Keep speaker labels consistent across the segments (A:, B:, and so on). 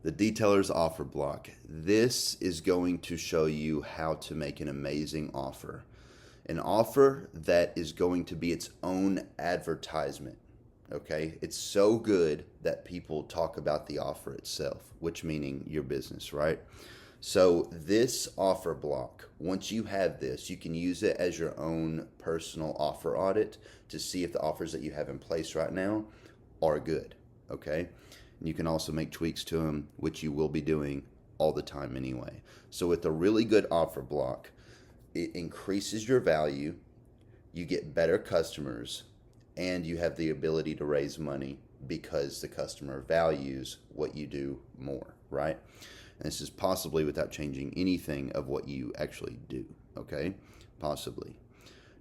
A: The Detailer's Offer Block. This is going to show you how to make an amazing offer. An offer that is going to be its own advertisement. Okay? It's so good that people talk about the offer itself, which meaning your business, right? So this offer block, once you have this, you can use it as your own personal offer audit to see if the offers that you have in place right now are good. Okay? And you can also make tweaks to them, which you will be doing all the time anyway. So with a really good offer block, it increases your value, you get better customers, and you have the ability to raise money because the customer values what you do more, right? And this is possibly without changing anything of what you actually do, okay? Possibly.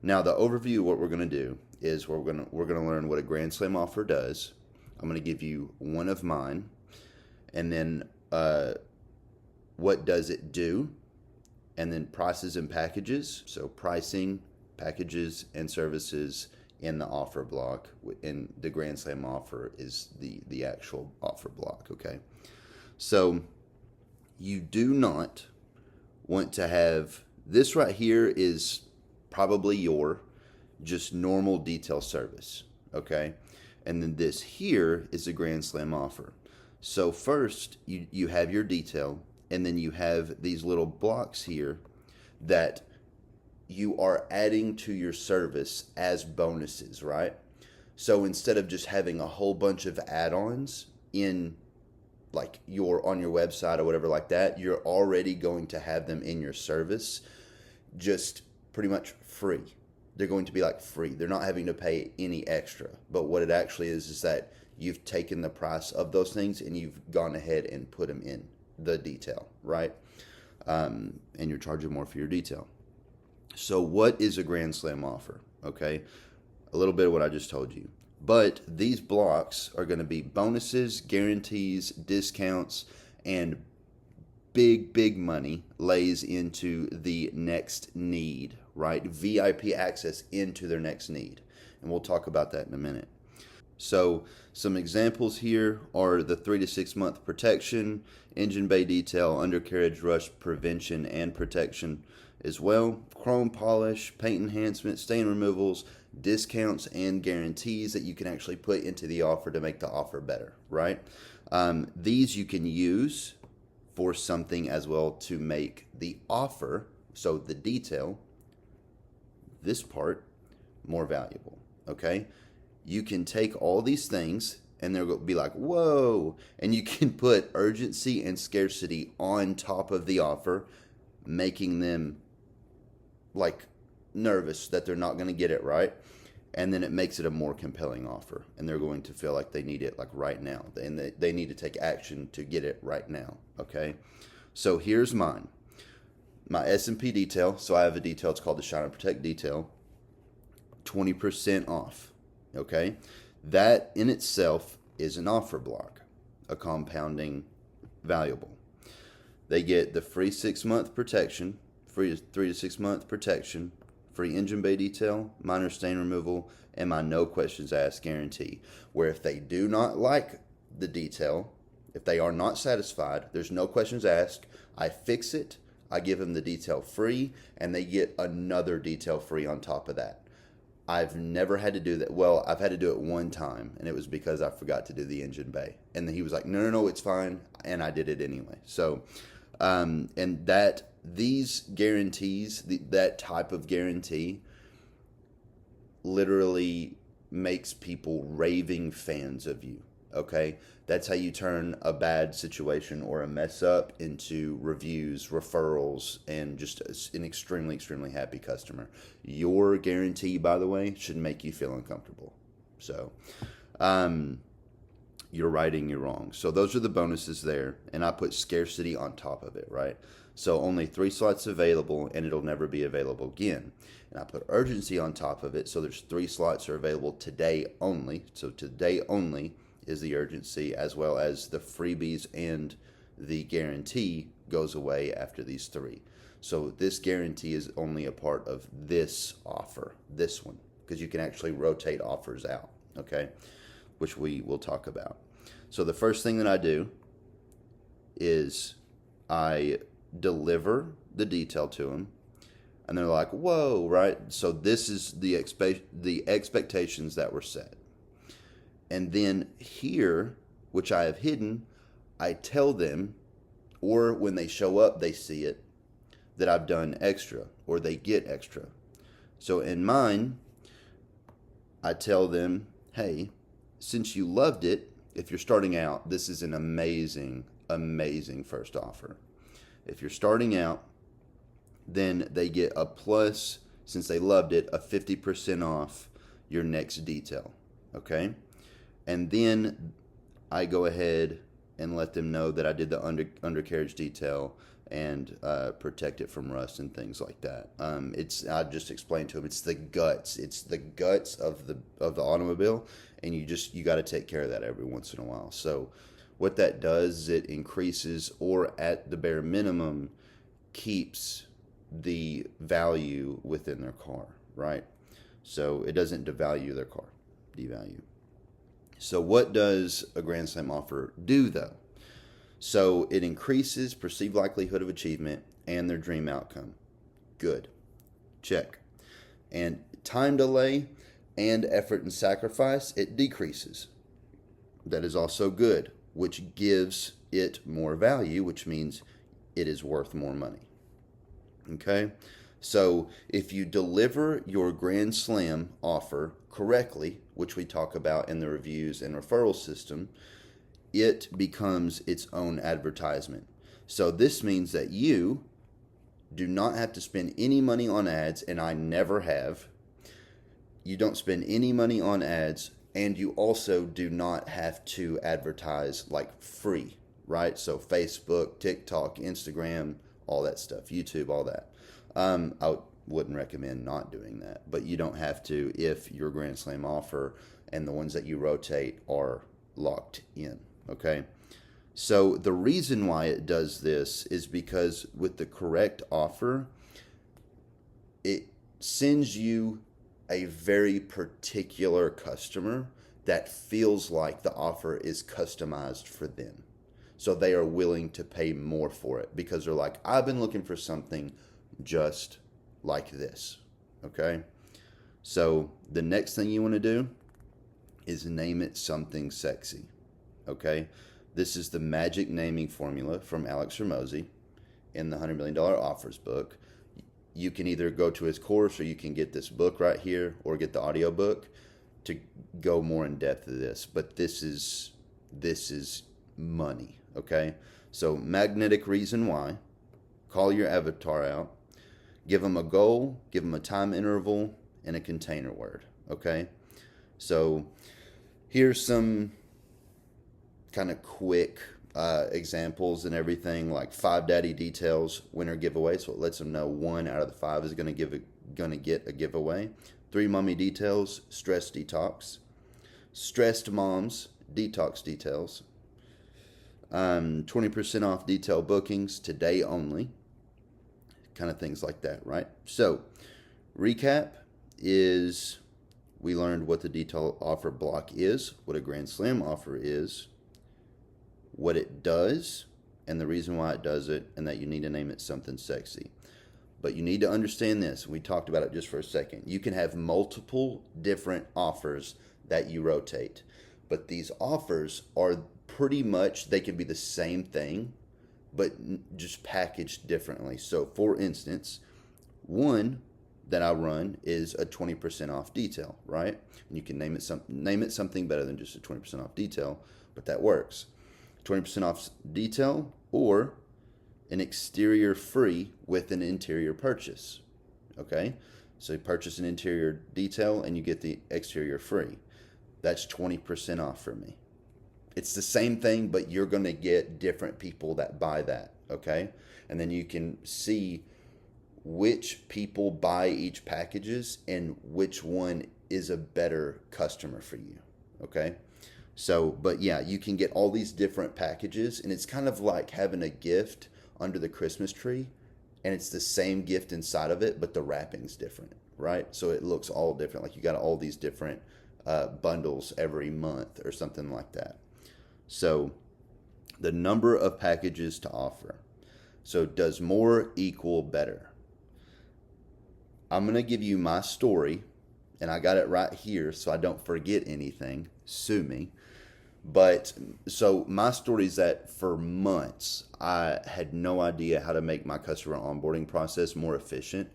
A: Now, the overview, what we're going to do is we're going to learn what a Grand Slam offer does. I'm going to give you one of mine, and then what does it do, and then prices and packages. So pricing, packages, and services in the offer block. And the Grand Slam offer is the actual offer block. Okay, so you do not want to have this right here is probably your just normal detail service. Okay, and then this here is a Grand Slam offer. So first you have your detail, and then you have these little blocks here that you are adding to your service as bonuses, right? So instead of just having a whole bunch of add-ons in like your on your website or whatever like that, you're already going to have them in your service just pretty much free. They're going to be like free. They're not having to pay any extra. But what it actually is that you've taken the price of those things and you've gone ahead and put them in the detail, right? And you're charging more for your detail. So what is a Grand Slam offer? Okay, a little bit of what I just told you. But these blocks are going to be bonuses, guarantees, discounts, and big money lays into the next need, right? VIP access into their next need. And we'll talk about that in a minute. So some examples here are the 3 to 6 month protection, engine bay detail, undercarriage rust prevention and protection as well, chrome polish, paint enhancement, stain removals, discounts, and guarantees that you can actually put into the offer to make the offer better, right? These you can use for something as well to make the offer, so the detail, this part, more valuable, okay? You can take all these things and they'll be like, whoa, and you can put urgency and scarcity on top of the offer, making them like nervous that they're not going to get it right. And then it makes it a more compelling offer, and they're going to feel like they need it like right now, and they need to take action to get it right now. Okay, so here's mine, my S&P detail. So I have a detail, it's called the Shine and Protect detail, 20% off. Okay, that in itself is an offer block, a compounding valuable. They get the free 6-month protection, free 3 to 6 month protection, free engine bay detail, minor stain removal, and my no questions asked guarantee. Where if they do not like the detail, if they are not satisfied, there's no questions asked. I fix it, I give them the detail free, and they get another detail free on top of that. I've never had to do that. Well, I've had to do it one time, and it was because I forgot to do the engine bay. And then he was like, no, it's fine. And I did it anyway. So, and that these guarantees, that type of guarantee literally makes people raving fans of you. Okay, that's how you turn a bad situation or a mess up into reviews, referrals, and just an extremely happy customer. Your guarantee, by the way, should make you feel uncomfortable. So you're righting your wrong. So those are the bonuses there, and I put scarcity on top of it, right? So only 3 slots available, and it'll never be available again. And I put urgency on top of it, so there's 3 slots are available today only. So today only is the urgency, as well as the freebies, and the guarantee goes away after these 3. So this guarantee is only a part of this offer, this one, because you can actually rotate offers out, okay, which we will talk about. So the first thing that I do is I deliver the detail to them, and they're like, whoa, right? So this is the expectations that were set. And then here, which I have hidden, I tell them, or when they show up, they see it, that I've done extra, or they get extra. So in mine, I tell them, hey, since you loved it, if you're starting out, this is an amazing, amazing first offer. If you're starting out, then they get a plus, since they loved it, a 50% off your next detail. Okay? And then I go ahead and let them know that I did the undercarriage detail and protect it from rust and things like that. I just explained to them, it's the guts. It's the guts of the automobile, and you got to take care of that every once in a while. So what that does is it increases, or at the bare minimum, keeps the value within their car, right? So it doesn't devalue their car, devalue. So what does a Grand Slam offer do, though? So it increases perceived likelihood of achievement and their dream outcome. Good. Check. And time delay and effort and sacrifice, it decreases. That is also good, which gives it more value, which means it is worth more money. Okay? So if you deliver your Grand Slam offer correctly, which we talk about in the reviews and referral system, it becomes its own advertisement. So this means that you do not have to spend any money on ads, and I never have. You don't spend any money on ads, and you also do not have to advertise like free, right? So Facebook, TikTok, Instagram, all that stuff, YouTube, all that. I wouldn't recommend not doing that, but you don't have to if your Grand Slam offer and the ones that you rotate are locked in. Okay, so the reason why it does this is because with the correct offer, it sends you a very particular customer that feels like the offer is customized for them. So they are willing to pay more for it because they're like, I've been looking for something just like this. Okay, so the next thing you want to do is name it something sexy. Okay, this is the magic naming formula from Alex Hormozi in the $100 Million Offers book. You can either go to his course, or you can get this book right here, or get the audio book to go more in depth of this. But this is money. Okay, so magnetic reason why. Call your avatar out. Give them a goal. Give them a time interval and a container word. Okay, so here's some kind of quick examples and everything, like 5 daddy details winner giveaway, so it lets them know 1 out of the 5 is going to get a giveaway. 3 mommy details, stress detox. Stressed moms, detox details. 20% off detail bookings today only, kind of things like that, right? So recap is, we learned what the detail offer block is, what a Grand Slam offer is, what it does, and the reason why it does it, and that you need to name it something sexy. But you need to understand this. We talked about it just for a second. You can have multiple different offers that you rotate, but these offers are pretty much, they can be the same thing, but just packaged differently. So for instance, one that I run is a 20% off detail, right? And you can name it something better than just a 20% off detail, but that works. 20% off detail, or an exterior free with an interior purchase. Okay, so you purchase an interior detail and you get the exterior free. That's 20% off for me. It's the same thing, but you're going to get different people that buy that. Okay, and then you can see which people buy each packages and which one is a better customer for you. Okay, so, but yeah, you can get all these different packages, and it's kind of like having a gift under the Christmas tree, and it's the same gift inside of it, but the wrapping's different, right? So it looks all different, like you got all these different bundles every month or something like that. So The number of packages to offer. So does more equal better? I'm going to give you my story, and I got it right here so I don't forget anything. Sue me. But so my story is that for months, I had no idea how to make my customer onboarding process more efficient.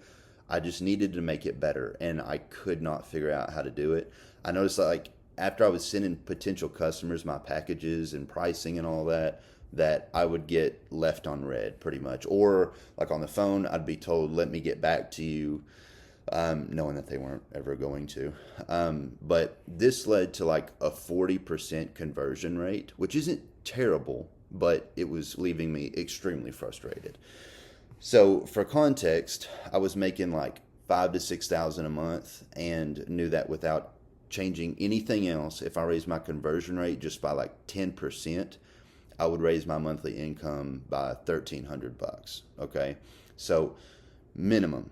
A: I just needed to make it better, and I could not figure out how to do it. I noticed that, like, after I was sending potential customers my packages and pricing and all that, that I would get left on red pretty much. Or like on the phone, I'd be told, let me get back to you, knowing that they weren't ever going to. But this led to like a 40% conversion rate, which isn't terrible, but it was leaving me extremely frustrated. So for context, I was making like 5 to 6,000 a month, and knew that without changing anything else, if I raised my conversion rate just by like 10%, I would raise my monthly income by $1,300. Okay, so minimum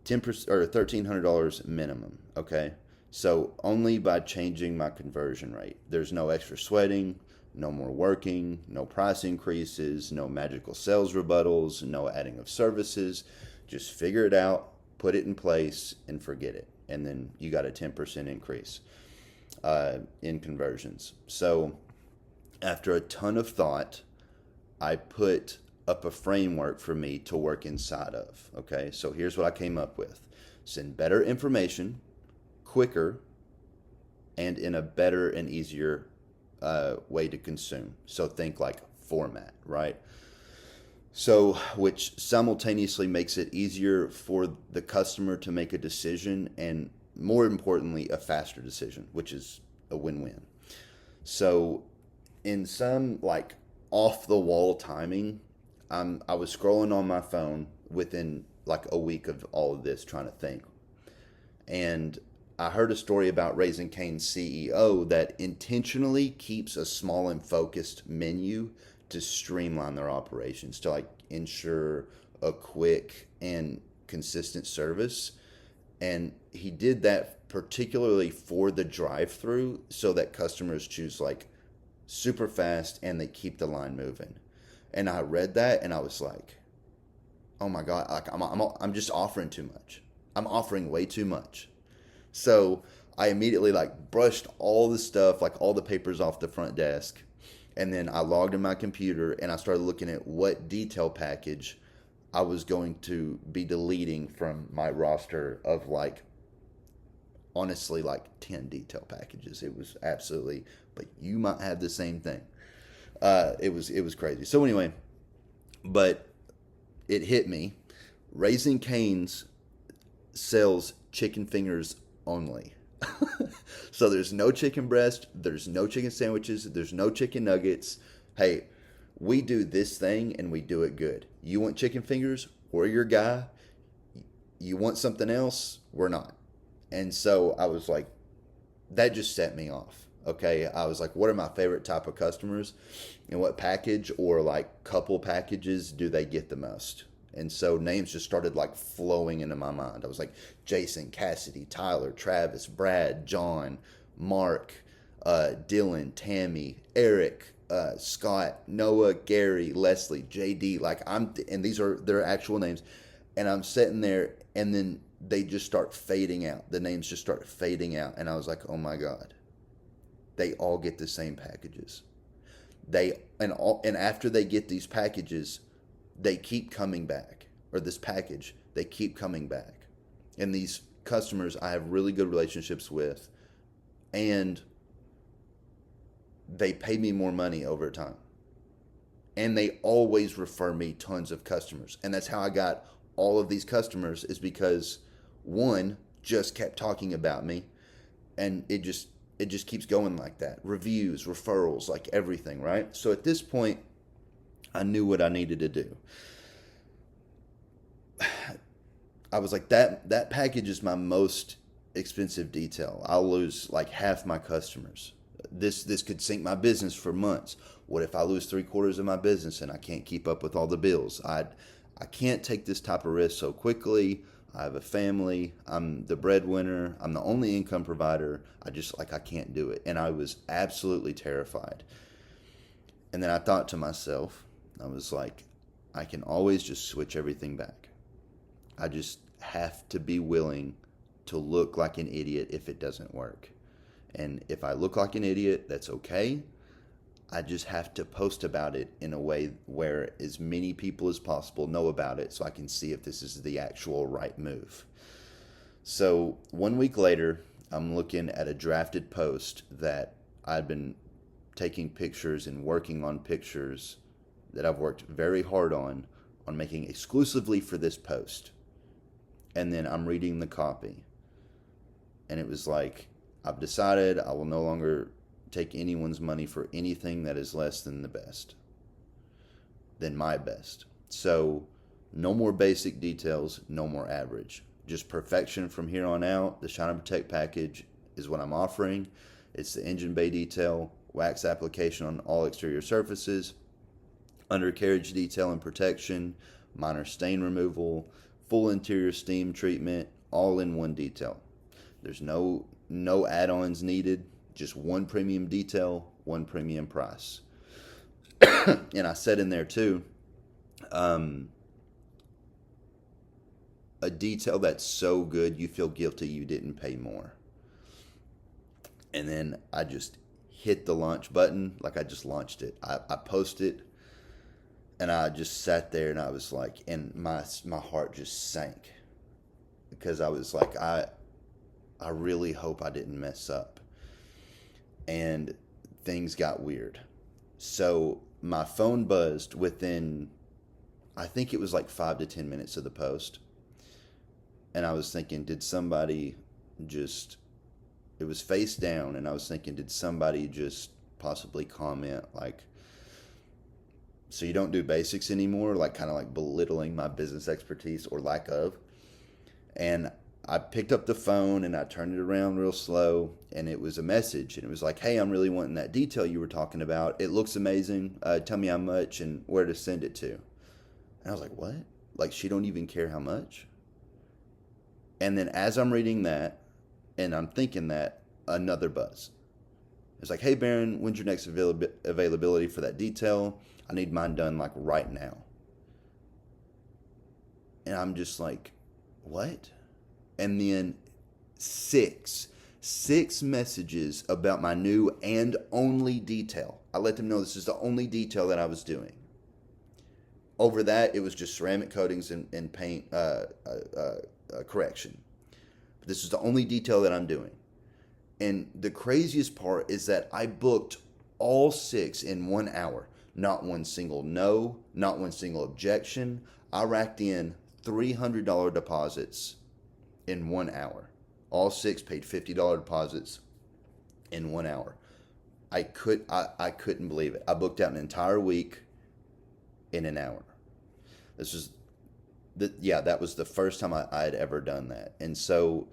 A: 10% or $1,300 minimum. Okay, so only by changing my conversion rate. There's no extra sweating, no more working, no price increases, no magical sales rebuttals, no adding of services. Just figure it out, put it in place, and forget it. And then you got a 10% increase in conversions. So after a ton of thought, I put up a framework for me to work inside of. Okay, so here's what I came up with: send better information, quicker, and in a better and easier way to consume. So think like format, right? So, which simultaneously makes it easier for the customer to make a decision, and more importantly, a faster decision, which is a win-win. So, in some like off the wall timing, I was scrolling on my phone within like a week of all of this, trying to think, and I heard a story about Raising Cane's CEO that intentionally keeps a small and focused menu to streamline their operations, to like ensure a quick and consistent service. And he did that particularly for the drive-through, so that customers choose like super fast and they keep the line moving. And I read that and I was like, oh my God, like I'm just offering too much. I'm offering way too much. So I immediately like brushed all the stuff, like all the papers off the front desk. And then I logged in my computer and I started looking at what detail package I was going to be deleting from my roster of like, honestly, like 10 detail packages. It was absolutely, but you might have the same thing. It was crazy. So anyway, but it hit me. Raising Cane's sells chicken fingers only. So there's no chicken breast, there's no chicken sandwiches, there's no chicken nuggets. Hey, we do this thing and we do it good. You want chicken fingers? We're your guy. You want something else? We're not. And so I was like, that just set me off. Okay, I was like, what are my favorite type of customers, and what package or like couple packages do they get the most? And so names just started like flowing into my mind. I was like, Jason, Cassidy, Tyler, Travis, Brad, John, Mark, Dylan, Tammy, Eric, Scott, Noah, Gary, Leslie, JD. Like and these are their actual names. And I'm sitting there, and then they just start fading out. The names just start fading out. And I was like, oh my God, they all get the same packages. And after they get these packages, they keep coming back, or this package, they keep coming back. And these customers I have really good relationships with, and they pay me more money over time. And they always refer me tons of customers. And that's how I got all of these customers, is because one just kept talking about me, and it just keeps going like that. Reviews, referrals, like everything, right? So at this point, I knew what I needed to do. I was like, that package is my most expensive detail. I'll lose like half my customers. This could sink my business for months. What if I lose 3/4 of my business and I can't keep up with all the bills? I can't take this type of risk so quickly. I have a family. I'm the breadwinner. I'm the only income provider. I can't do it. And I was absolutely terrified. And then I thought to myself, I was like, I can always just switch everything back. I just have to be willing to look like an idiot if it doesn't work. And if I look like an idiot, that's okay. I just have to post about it in a way where as many people as possible know about it so I can see if this is the actual right move. So 1 week later, I'm looking at a drafted post that I'd been taking pictures and working on pictures that I've worked very hard on making exclusively for this post. And then I'm reading the copy. And it was like, I've decided I will no longer take anyone's money for anything that is less than the best, than my best. So no more basic details, no more average. Just perfection from here on out. The Shine and Protect package is what I'm offering. It's the engine bay detail, wax application on all exterior surfaces, undercarriage detail and protection, minor stain removal, full interior steam treatment, all in one detail. There's no add-ons needed, just one premium detail, one premium price. And I said in there too, a detail that's so good you feel guilty you didn't pay more. And then I just hit the launch button, like I just launched it. I posted, and I just sat there, and I was like, and my heart just sank, because I was like, I really hope I didn't mess up. And things got weird. So my phone buzzed within, I think it was like 5 to 10 minutes of the post. And I was thinking, did somebody just, it was face down, and I was thinking, did somebody just possibly comment like, so you don't do basics anymore, like kind of like belittling my business expertise or lack of. And I picked up the phone and I turned it around real slow, and it was a message, and it was like, hey, I'm really wanting that detail you were talking about. It looks amazing. Tell me how much and where to send it to. And I was like, what? Like, she don't even care how much? And then as I'm reading that and I'm thinking that, another buzz. It's like, hey, Baron, when's your next availability for that detail? I need mine done like right now. And I'm just like, what? And then six messages about my new and only detail. I let them know this is the only detail that I was doing. Over that, it was just ceramic coatings and paint correction. But this is the only detail that I'm doing. And the craziest part is that I booked all 6 in 1 hour. Not one single no, not one single objection. I racked in $300 deposits in 1 hour. All 6 paid $50 deposits in 1 hour. I couldn't believe it. I booked out an entire week in an hour. That was the first time I had ever done that. And so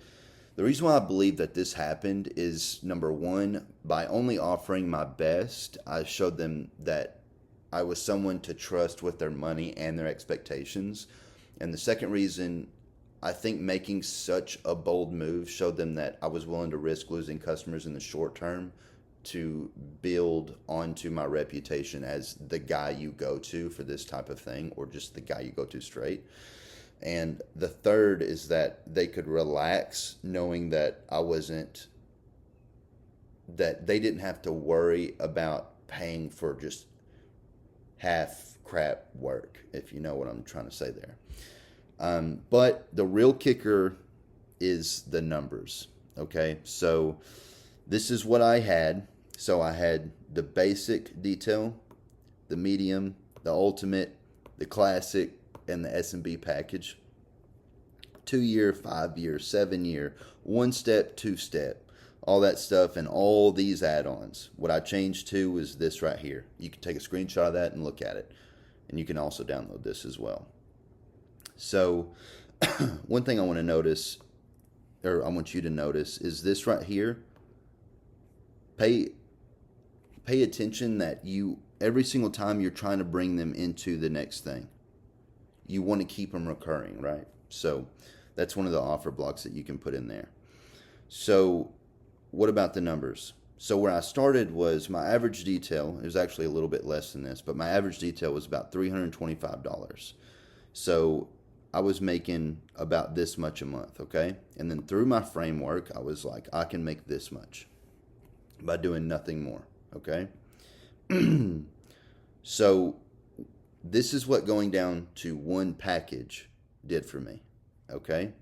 A: the reason why I believe that this happened is, number one, by only offering my best, I showed them that I was someone to trust with their money and their expectations. And the second reason, I think making such a bold move showed them that I was willing to risk losing customers in the short term to build onto my reputation as the guy you go to for this type of thing, or just the guy you go to straight. And the third is that they could relax knowing that that they didn't have to worry about paying for just half crap work, if you know what I'm trying to say there. But the real kicker is the numbers. Okay, so this is what I had. So I had the basic detail, the medium, the ultimate, the classic, and the S&B package. 2-year, 5-year, 7-year, 1-step, 2-step, all that stuff, and all these add-ons. What I changed to was this right here. You can take a screenshot of that and look at it. And you can also download this as well. So one thing I want to notice, or I want you to notice, is this right here. Pay attention that every single time you're trying to bring them into the next thing, you want to keep them recurring, right? So that's one of the offer blocks that you can put in there. So what about the numbers? So where I started was my average detail, it was actually a little bit less than this, but my average detail was about $325. So I was making about this much a month, okay? And then through my framework, I was like, I can make this much by doing nothing more, okay? So this is what going down to one package did for me, okay?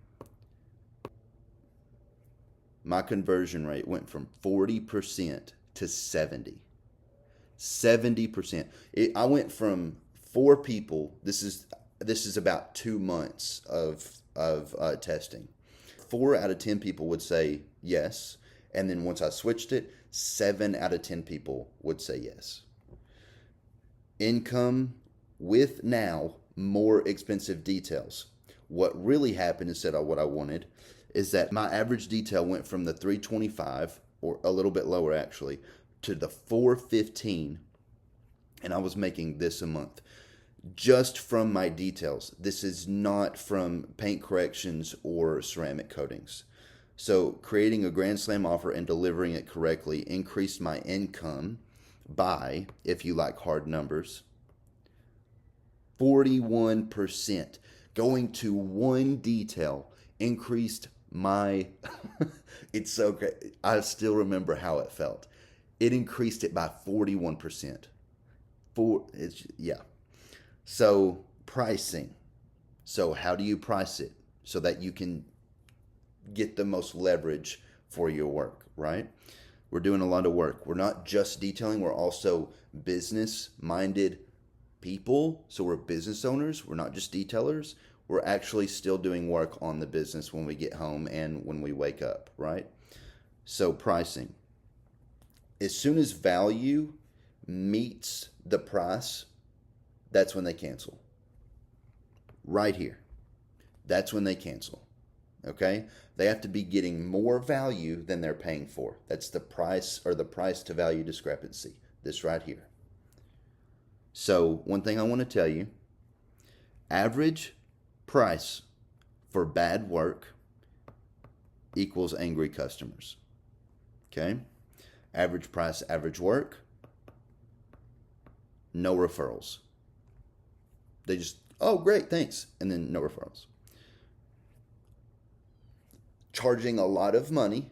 A: My conversion rate went from 40% to 70%. I went from 4 people. This is about 2 months of testing. 4 out of 10 people would say yes, and then once I switched it, 7 out of 10 people would say yes. Income with now more expensive details. What really happened instead of what I wanted is that my average detail went from the 325, or a little bit lower actually, to the 415, and I was making this a month just from my details. This is not from paint corrections or ceramic coatings. So creating a Grand Slam offer and delivering it correctly increased my income by, if you like hard numbers, 41%. Going to one detail increased my it's so great. I still remember how it felt. It increased it by 41%. Yeah. So pricing. So how do you price it so that you can get the most leverage for your work, right? We're doing a lot of work. We're not just detailing, we're also business minded people. So we're business owners, we're not just detailers. We're actually still doing work on the business when we get home and when we wake up, right? So pricing. As soon as value meets the price, that's when they cancel. Right here. That's when they cancel. Okay? They have to be getting more value than they're paying for. That's the price, or the price to value discrepancy. This right here. So one thing I want to tell you, average price for bad work equals angry customers. Okay? Average price, average work, no referrals. They just, oh, great, thanks, and then no referrals. Charging a lot of money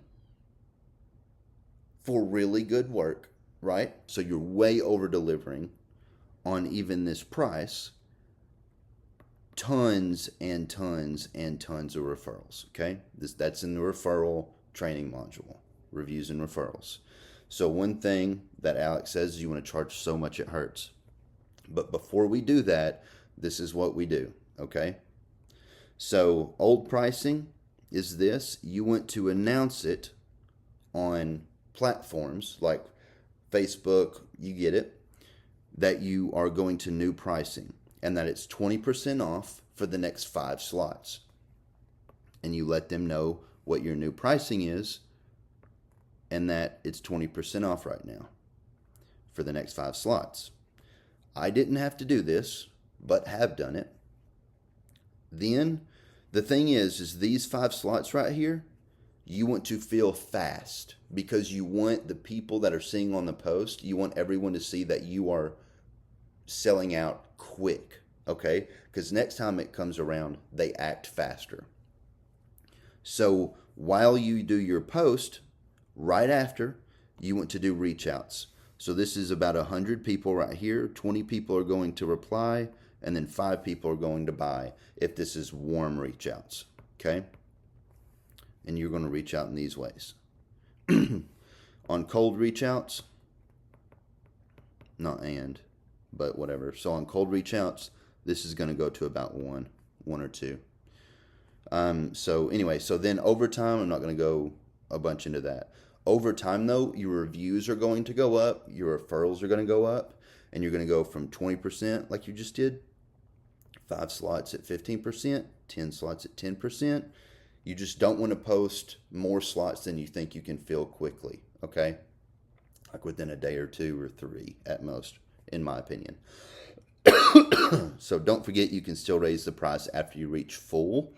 A: for really good work, right? So you're way over delivering on even this price. Tons and tons and tons of referrals, okay? That's in the referral training module, reviews and referrals. So one thing that Alex says is you want to charge so much it hurts. But before we do that, this is what we do, okay? So old pricing is this. You want to announce it on platforms like Facebook, you get it, that you are going to new pricing and that it's 20% off for the next 5 slots. And you let them know what your new pricing is and that it's 20% off right now for the next 5 slots. I didn't have to do this, but have done it. Then the thing is these 5 slots right here, you want to fill fast because you want the people that are seeing on the post, you want everyone to see that you are selling out quick, okay? Because next time it comes around, they act faster. So while you do your post, right after, you want to do reach outs. So this is about 100 people right here. 20 people are going to reply, and then 5 people are going to buy if this is warm reach outs, okay? And you're going to reach out in these ways. On cold reach outs, but whatever. So on cold reach outs, this is going to go to about one or 2. So anyway, so then over time, I'm not going to go a bunch into that. Over time though, your reviews are going to go up, your referrals are going to go up, and you're going to go from 20% like you just did, 5 slots at 15%, 10 slots at 10%. You just don't want to post more slots than you think you can fill quickly, okay? Like within a day or 2 or 3 at most, in my opinion. So don't forget you can still raise the price after you reach full.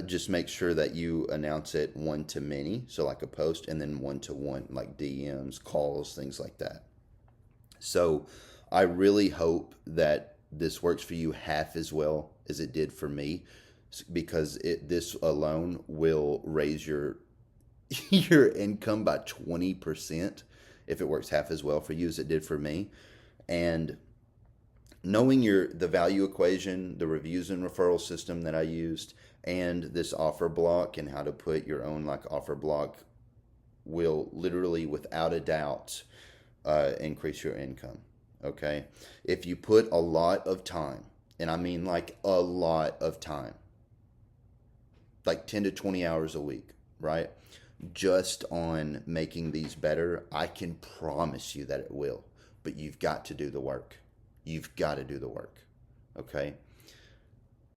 A: Just make sure that you announce it one to many, so like a post, and then one to one, like DMs, calls, things like that. So I really hope that this works for you half as well as it did for me, because this alone will raise your your income by 20% if it works half as well for you as it did for me. And knowing the value equation, the reviews and referral system that I used, and this offer block and how to put your own like offer block will literally, without a doubt, increase your income. Okay, if you put a lot of time, and I mean like a lot of time, like 10 to 20 hours a week, right? Just on making these better, I can promise you that it will. But you've got to do the work. You've got to do the work. Okay?